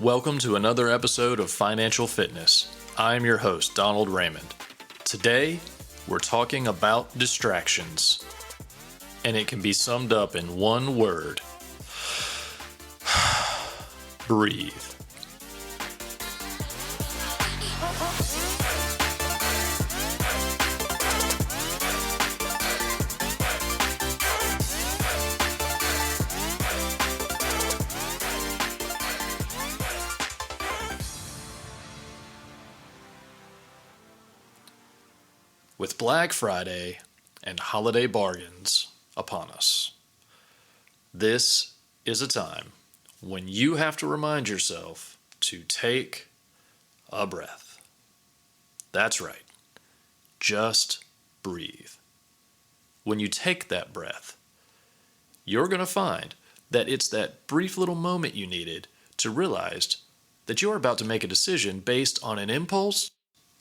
Welcome to another episode of Financial Fitness. I'm your host, Donald Raymond. Today, we're talking about distractions. And it can be summed up in one word. Breathe. With Black Friday and holiday bargains upon us, this is a time when you have to remind yourself to take a breath. That's right. Just breathe. When you take that breath, you're going to find that it's that brief little moment you needed to realize that you're about to make a decision based on an impulse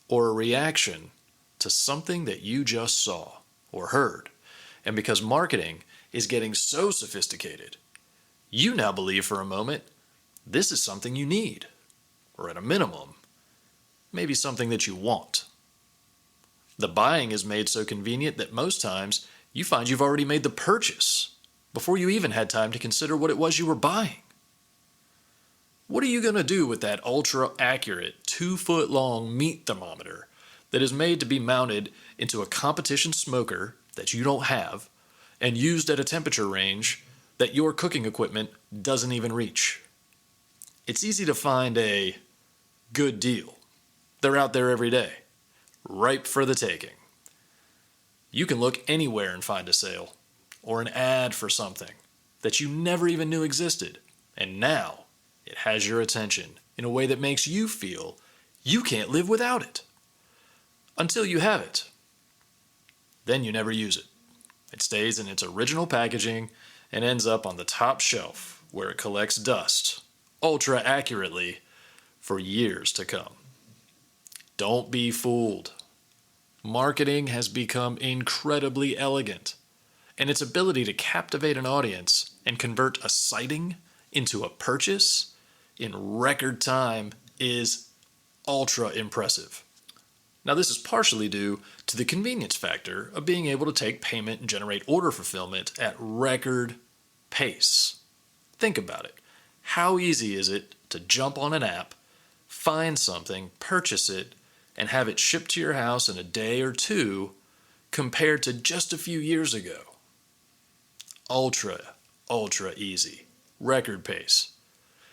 or a reaction to something that you just saw or heard. And because marketing is getting so sophisticated, you now believe for a moment this is something you need, or at a minimum, maybe something that you want. The buying is made so convenient that most times you find you've already made the purchase before you even had time to consider what it was you were buying. What are you going to do with that ultra-accurate 2-foot-long meat thermometer that is made to be mounted into a competition smoker that you don't have and used at a temperature range that your cooking equipment doesn't even reach? It's easy to find a good deal. They're out there every day, ripe for the taking. You can look anywhere and find a sale or an ad for something that you never even knew existed, and now it has your attention in a way that makes you feel you can't live without it. Until you have it. Then you never use it. It stays in its original packaging and ends up on the top shelf where it collects dust, ultra accurately, for years to come. Don't be fooled. Marketing has become incredibly elegant, and its ability to captivate an audience and convert a sighting into a purchase in record time is ultra impressive. Now, this is partially due to the convenience factor of being able to take payment and generate order fulfillment at record pace. Think about it. How easy is it to jump on an app, find something, purchase it, and have it shipped to your house in a day or two compared to just a few years ago? Ultra easy. Record pace.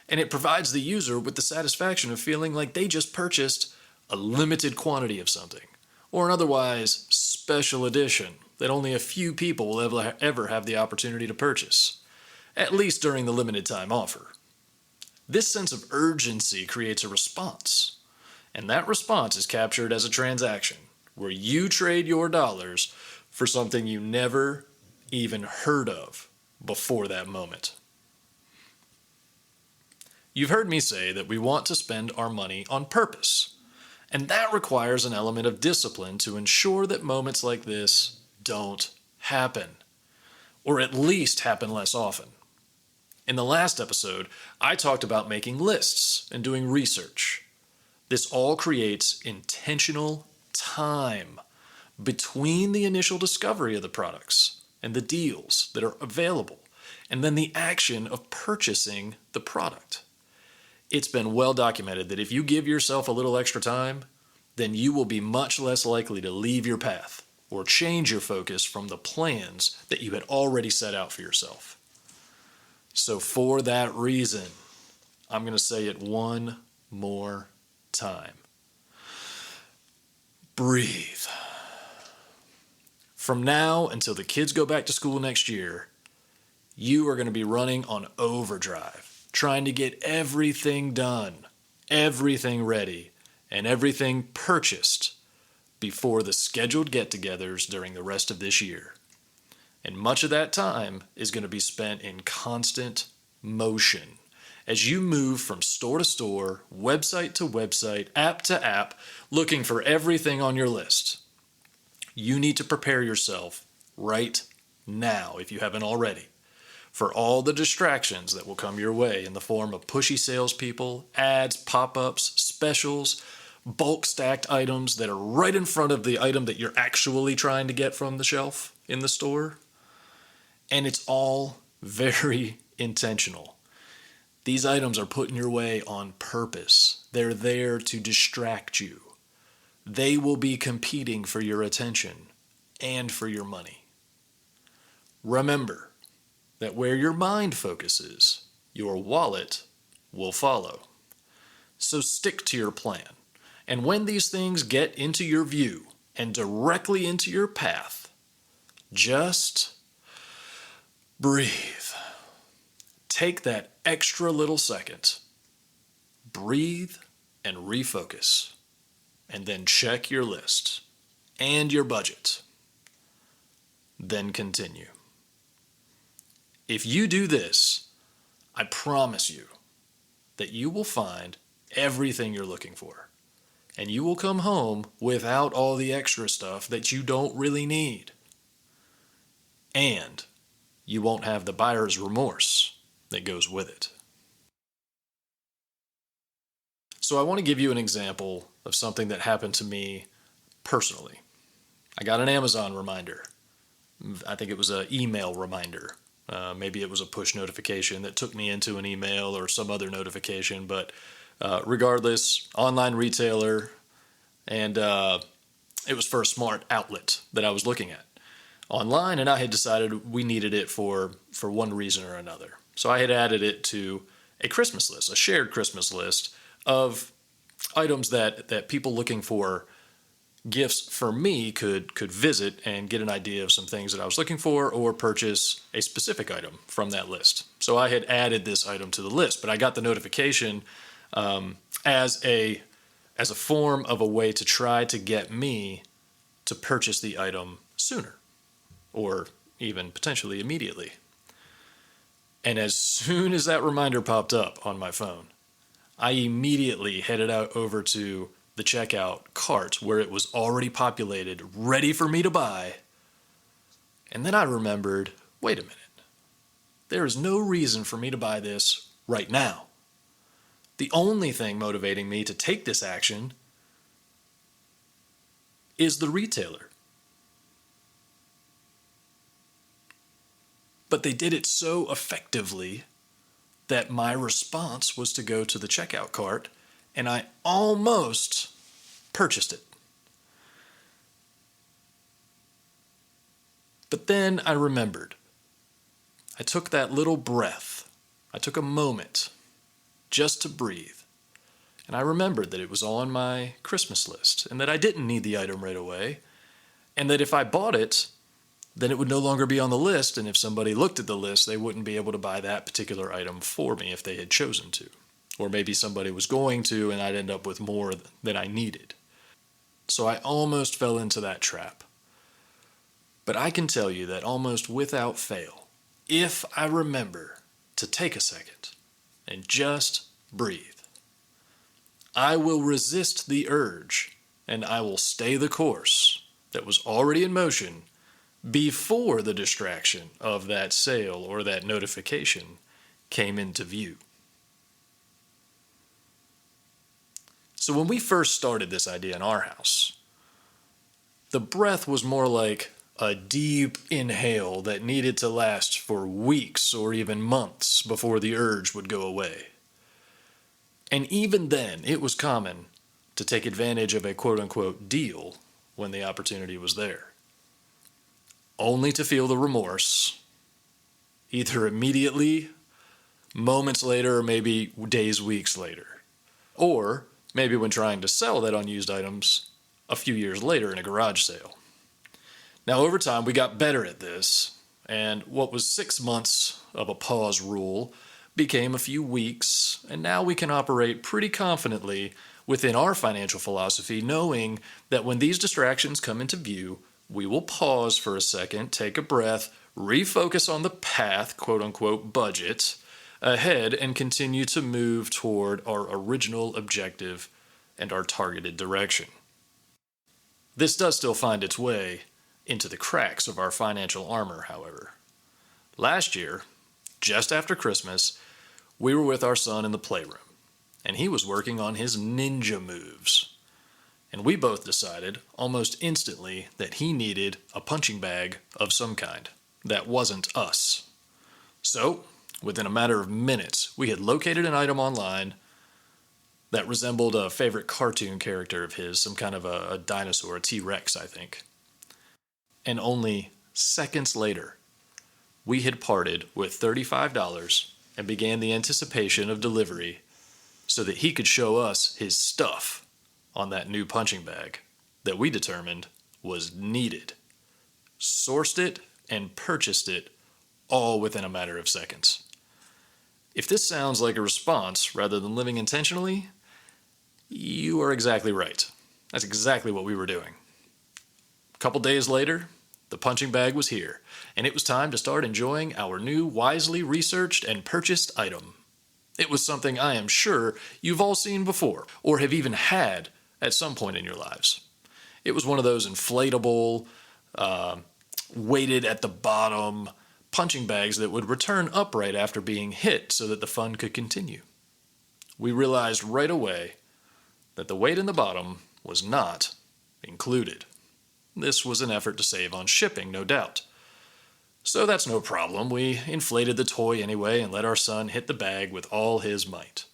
And it provides the user with the satisfaction of feeling like they just purchased a limited quantity of something, or an otherwise special edition that only a few people will ever have the opportunity to purchase, at least during the limited time offer. This sense of urgency creates a response, and that response is captured as a transaction where you trade your dollars for something you never even heard of before that moment. You've heard me say that we want to spend our money on purpose. And that requires an element of discipline to ensure that moments like this don't happen, or at least happen less often. In the last episode, I talked about making lists and doing research. This all creates intentional time between the initial discovery of the products and the deals that are available, and then the action of purchasing the product. It's been well documented that if you give yourself a little extra time, then you will be much less likely to leave your path or change your focus from the plans that you had already set out for yourself. So for that reason, I'm going to say it one more time. Breathe. From now until the kids go back to school next year, you are going to be running on overdrive, trying to get everything done, everything ready, and everything purchased before the scheduled get-togethers during the rest of this year. And much of that time is going to be spent in constant motion as you move from store to store, website to website, app to app, looking for everything on your list. You need to prepare yourself right now, if you haven't already, for all the distractions that will come your way in the form of pushy salespeople, ads, pop-ups, specials, bulk stacked items that are right in front of the item that you're actually trying to get from the shelf in the store. And it's all very intentional. These items are put in your way on purpose. They're there to distract you. They will be competing for your attention and for your money. Remember that where your mind focuses, your wallet will follow. So stick to your plan. And when these things get into your view and directly into your path, just breathe. Take that extra little second. Breathe and refocus. And then check your list and your budget. Then continue. If you do this, I promise you that you will find everything you're looking for. And you will come home without all the extra stuff that you don't really need. And you won't have the buyer's remorse that goes with it. So I want to give you an example of something that happened to me personally. I got an Amazon reminder. I think it was an email reminder. Maybe it was a push notification that took me into an email or some other notification, but regardless, online retailer, and it was for a smart outlet that I was looking at online, and I had decided we needed it for one reason or another. So I had added it to a Christmas list, a shared Christmas list of items that people looking for gifts for me could visit and get an idea of some things that I was looking for or purchase a specific item from that list. So I had added this item to the list, but I got the notification as a form of a way to try to get me to purchase the item sooner or even potentially immediately. And as soon as that reminder popped up on my phone, I immediately headed out over to the checkout cart where it was already populated, ready for me to buy. And then I remembered, wait a minute, there is no reason for me to buy this right now. The only thing motivating me to take this action is the retailer. But they did it so effectively that my response was to go to the checkout cart, and I almost purchased it. But then I remembered. I took that little breath. I took a moment just to breathe. And I remembered that it was on my Christmas list and that I didn't need the item right away, and that if I bought it, then it would no longer be on the list, and if somebody looked at the list, they wouldn't be able to buy that particular item for me if they had chosen to. Or maybe somebody was going to, and I'd end up with more than I needed. So I almost fell into that trap. But I can tell you that almost without fail, if I remember to take a second and just breathe, I will resist the urge, and I will stay the course that was already in motion before the distraction of that sale or that notification came into view. So when we first started this idea in our house, the breath was more like a deep inhale that needed to last for weeks or even months before the urge would go away. And even then, it was common to take advantage of a quote-unquote deal when the opportunity was there, only to feel the remorse, either immediately, moments later, or maybe days, weeks later. Or maybe when trying to sell that unused items a few years later in a garage sale. Now, over time, we got better at this, and what was 6 months of a pause rule became a few weeks, and now we can operate pretty confidently within our financial philosophy, knowing that when these distractions come into view, we will pause for a second, take a breath, refocus on the path, quote-unquote budget, ahead, and continue to move toward our original objective and our targeted direction. This does still find its way into the cracks of our financial armor, however. Last year, just after Christmas, we were with our son in the playroom, and he was working on his ninja moves. And we both decided almost instantly that he needed a punching bag of some kind that wasn't us. So, within a matter of minutes, we had located an item online that resembled a favorite cartoon character of his, some kind of a dinosaur, a T-Rex, I think. And only seconds later, we had parted with $35 and began the anticipation of delivery so that he could show us his stuff on that new punching bag that we determined was needed. Sourced it and purchased it all within a matter of seconds. If this sounds like a response rather than living intentionally, you are exactly right. That's exactly what we were doing. A couple days later, the punching bag was here, and it was time to start enjoying our new wisely researched and purchased item. It was something I am sure you've all seen before, or have even had at some point in your lives. It was one of those inflatable, weighted at the bottom punching bags that would return upright after being hit so that the fun could continue. We realized right away that the weight in the bottom was not included. This was an effort to save on shipping, no doubt. So that's no problem. We inflated the toy anyway and let our son hit the bag with all his might.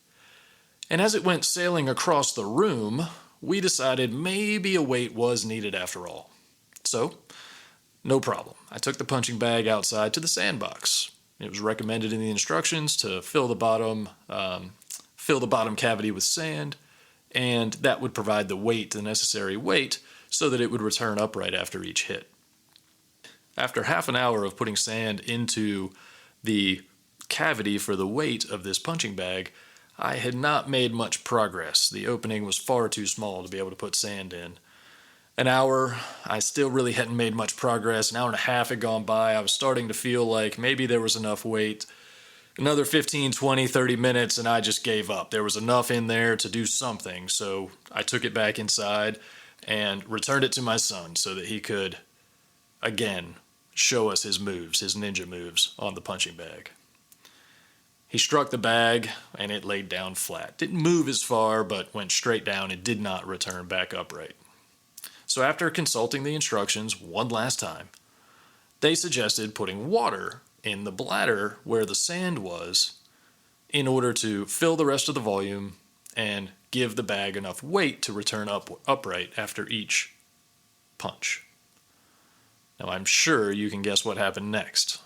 And as it went sailing across the room, we decided maybe a weight was needed after all. So, no problem. I took the punching bag outside to the sandbox. It was recommended in the instructions to fill the bottom cavity with sand, and that would provide the necessary weight, so that it would return upright after each hit. After half an hour of putting sand into the cavity for the weight of this punching bag, I had not made much progress. The opening was far too small to be able to put sand in. An hour, I still really hadn't made much progress. An hour and a half had gone by. I was starting to feel like maybe there was enough weight. Another 15, 20, 30 minutes, and I just gave up. There was enough in there to do something, so I took it back inside and returned it to my son so that he could, again, show us his moves, his ninja moves on the punching bag. He struck the bag, and it laid down flat. Didn't move as far, but went straight down and did not return back upright. So after consulting the instructions one last time, they suggested putting water in the bladder where the sand was in order to fill the rest of the volume and give the bag enough weight to return upright after each punch. Now I'm sure you can guess what happened next.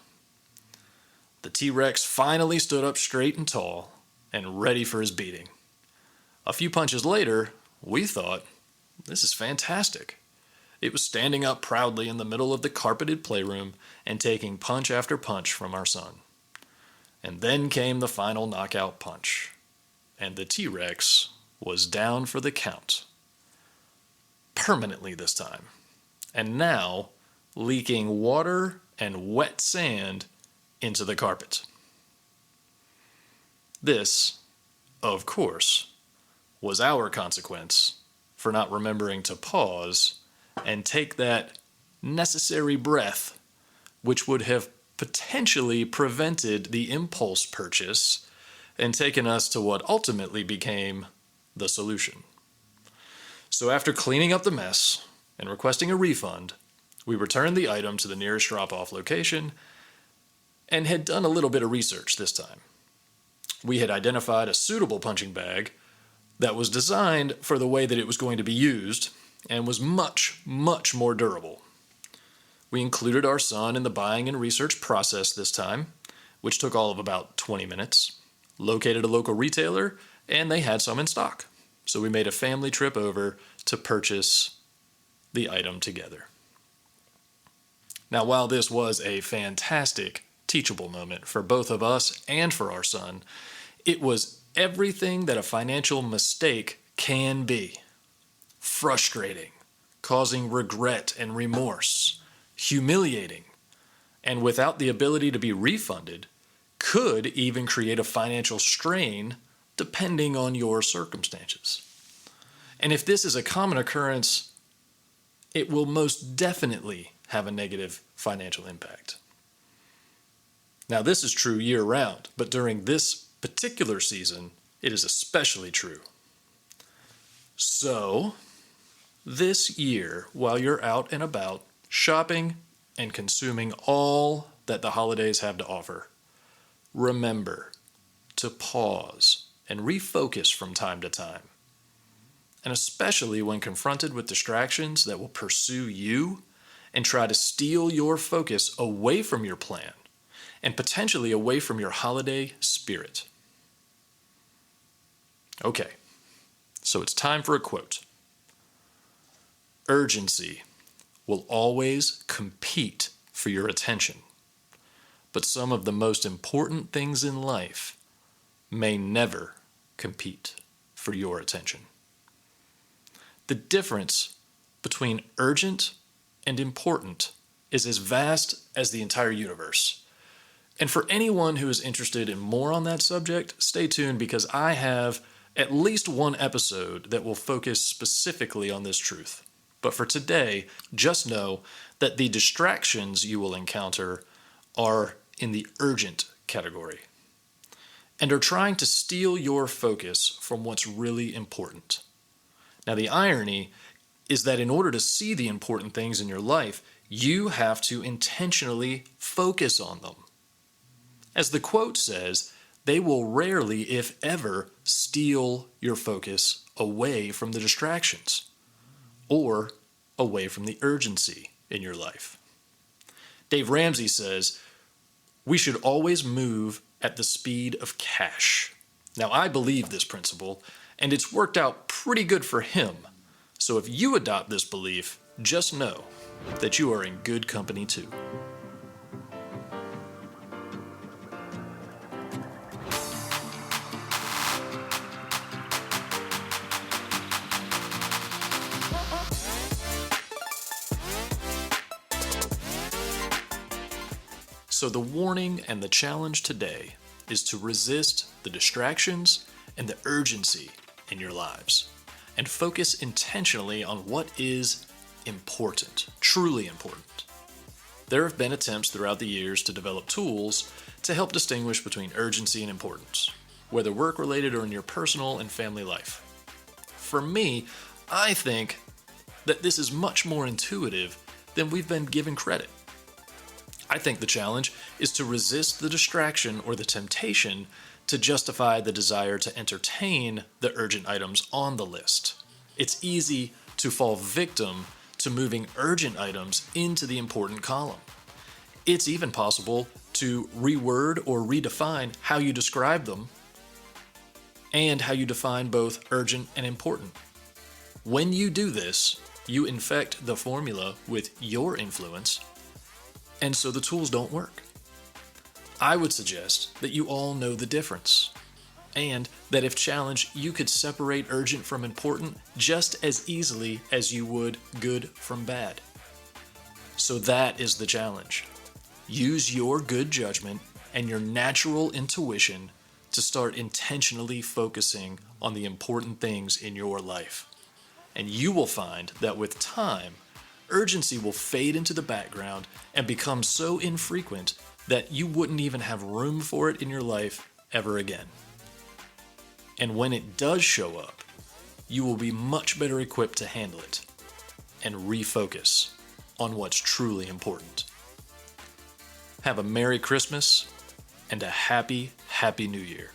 The T-Rex finally stood up straight and tall and ready for his beating. A few punches later, we thought, this is fantastic. It was standing up proudly in the middle of the carpeted playroom and taking punch after punch from our son. And then came the final knockout punch, and the T-Rex was down for the count. Permanently this time. And now leaking water and wet sand into the carpet. This, of course, was our consequence for not remembering to pause and take that necessary breath, which would have potentially prevented the impulse purchase and taken us to what ultimately became the solution. So after cleaning up the mess and requesting a refund, we returned the item to the nearest drop-off location and had done a little bit of research this time. We had identified a suitable punching bag that was designed for the way that it was going to be used and was much, much more durable. We included our son in the buying and research process this time, which took all of about 20 minutes, located a local retailer, and they had some in stock. So we made a family trip over to purchase the item together. Now, while this was a fantastic teachable moment for both of us and for our son, it was everything that a financial mistake can be. Frustrating, causing regret and remorse, humiliating, and without the ability to be refunded, could even create a financial strain depending on your circumstances. And if this is a common occurrence, it will most definitely have a negative financial impact. Now, this is true year-round, but during this particular season, it is especially true. So, this year, while you're out and about, shopping and consuming all that the holidays have to offer, remember to pause and refocus from time to time. And especially when confronted with distractions that will pursue you and try to steal your focus away from your plan and potentially away from your holiday spirit. Okay, so it's time for a quote. Urgency will always compete for your attention, but some of the most important things in life may never compete for your attention. The difference between urgent and important is as vast as the entire universe. And for anyone who is interested in more on that subject, stay tuned because I have at least one episode that will focus specifically on this truth. But for today, just know that the distractions you will encounter are in the urgent category and are trying to steal your focus from what's really important. Now, the irony is that in order to see the important things in your life, you have to intentionally focus on them. As the quote says, they will rarely, if ever, steal your focus away from the distractions or away from the urgency in your life. Dave Ramsey says, we should always move at the speed of cash. Now, I believe this principle, and it's worked out pretty good for him. So if you adopt this belief, just know that you are in good company too. So the warning and the challenge today is to resist the distractions and the urgency in your lives and focus intentionally on what is important, truly important. There have been attempts throughout the years to develop tools to help distinguish between urgency and importance, whether work-related or in your personal and family life. For me, I think that this is much more intuitive than we've been given credit. I think the challenge is to resist the distraction or the temptation to justify the desire to entertain the urgent items on the list. It's easy to fall victim to moving urgent items into the important column. It's even possible to reword or redefine how you describe them and how you define both urgent and important. When you do this, you infect the formula with your influence, and so the tools don't work. I would suggest that you all know the difference, and that if challenged, you could separate urgent from important just as easily as you would good from bad. So that is the challenge. Use your good judgment and your natural intuition to start intentionally focusing on the important things in your life. And you will find that with time, urgency will fade into the background and become so infrequent that you wouldn't even have room for it in your life ever again. And when it does show up, you will be much better equipped to handle it and refocus on what's truly important. Have a Merry Christmas and a Happy New Year.